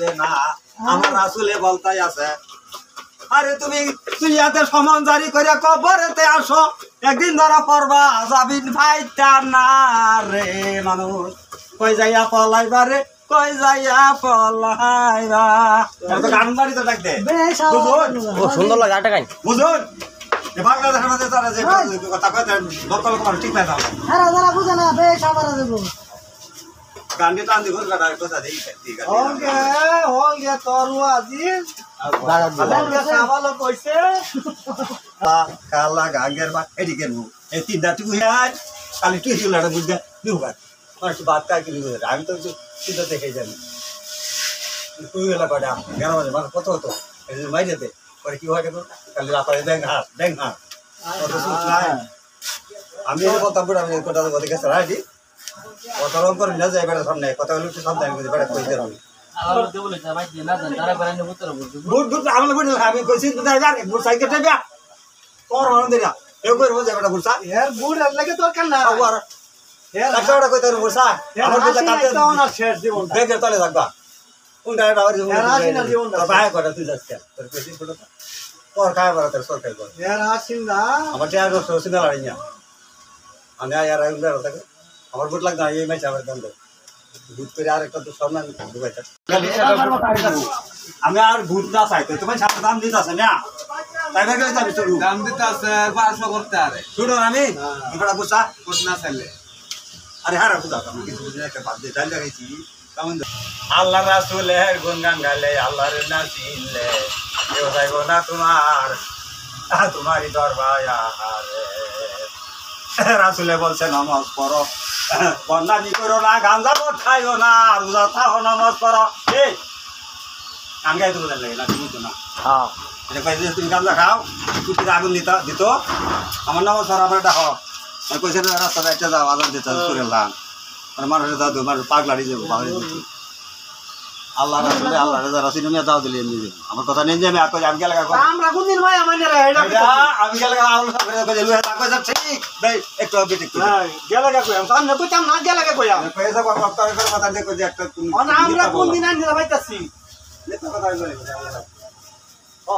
দেবে না আমার রাসূলে বলতাই আছে আরে তুমি দুনিয়াতে সমান জারি করে কবরেতে আসো একদিন ধরা পড়বা যাবিন ভাইটা না রে মানুষ কই যাইয়া পলাইবা রে কই যাইয়া পলাইবা তো গান বাড়ি তো ডাক দে বুঝুন ও সুন্দর লাগে আটা গান বুঝুন এ বাংলাদেশের মধ্যে তারা যে কথা কয় লক্ষ লক্ষ মানুষ ঠিক পায় না হ্যাঁ যারা বুঝে না বেশ আবার দেবো গান্ডি টান দিব গাড়া কথা দেই ঠিক আছে হলগে তরু আজিজ হলগে সাবালো কইছে কালা গাঙ্গের বা এদিকে নু এই তিনটা টুকু হাই কালি তুই লাড়া বুঝা দুবার আর একটু বাদ কাই কিলো আমি তো চিন্তা দেখে জানি তুই এলা কটা গেল মানে কত হতো এই যে মাইরেতে পরে কি হয় দেখো কালি রাতে দেখ হ্যাঁ কত সুখ নাই আমি বলতাম বড় আমি কথা বলতে গেছে রাইডি কত রং করে না যায় বেড়া সামনে কথা হলো একটু সামনে আমি বেড়া কইতে হবে আবার দেবো না ভাই না জান তারা বারানে উত্তর বলছো বুট আমলে বুট আমি কইছি তো যাই আর বুট সাইকেল টেবিয়া তোর হন দেয়া এও কই রোজ বেড়া বুটসা এর বুড় লাগে দরকার না আবার লাখটা কইতে বুটসা আমার বুটটা কাটে তো না শেষ জীবন বেগে তলে থাকবা কোনটা এটা আর জীবন তো ভাই কটা তুই যাস কেন তোর কইছি বুট তোর কায় বড় তোর সরকার বড় এর হাসিন না আমার টিয়া রস সিনা লাড়িয়া আমি আর আইলা থাকে আমার বুট লাগা এই ম্যাচ আমার দাম বুট করে আর একটা তো সম্মান দুবাইটা আমি আর বুট না চাইতে তোমার সাথে দাম দিতে আছে না তাই না গেলে যাবি শুরু দাম দিতে আছে 500 করতে আরে শুরু আমি এটা বুঝছা কোট না চাইলে আরে হারা বুঝা আমি কিছু বুঝি একটা বাদ দিয়ে ডাল লাগাইছি কেমন আল্লাহ রাসূলের গুণগান গাইলে আল্লাহর নাম চিনলে কেউ যাইব না তোমারই দরবারে রাসূলে বলছে নামাজ পড়ো বন্দানি করো না গাঞ্জা মদ খাইও না রোজা থাকো নামাজ পড়ো এই গান গাইতে বোঝা লাগে না তুমি তো না হ্যাঁ এটা কই যে তুমি গাঞ্জা খাও কুটির আগুন দিত আমার নামাজ পড়া আমার ডাকো আমি কইছে রাস্তাতে একটা যাও আজান দিতে করে লান মানে মানুষের দাদু মানুষ পাগলাড়ি যাবো বাঙালি আল্লাহ রাসূলে আল্লাহ রাজা রাসূল নিয়ে দাও দিলে নিয়ে আমার কথা নেই যে আমি গেলে আমরা কোনদিন ভাই আমাদের আমি গেলে আউল করে লুয়া কই যাব ঠিক ভাই একটু বেটিক গেলে কা কইম সামনে কইতাম না গেলে কা কইম কই যাব কথা করে কথা দেখো যে একটা আমরা কোনদিন আনি ভাইতাছি নেতা কথা বলে ও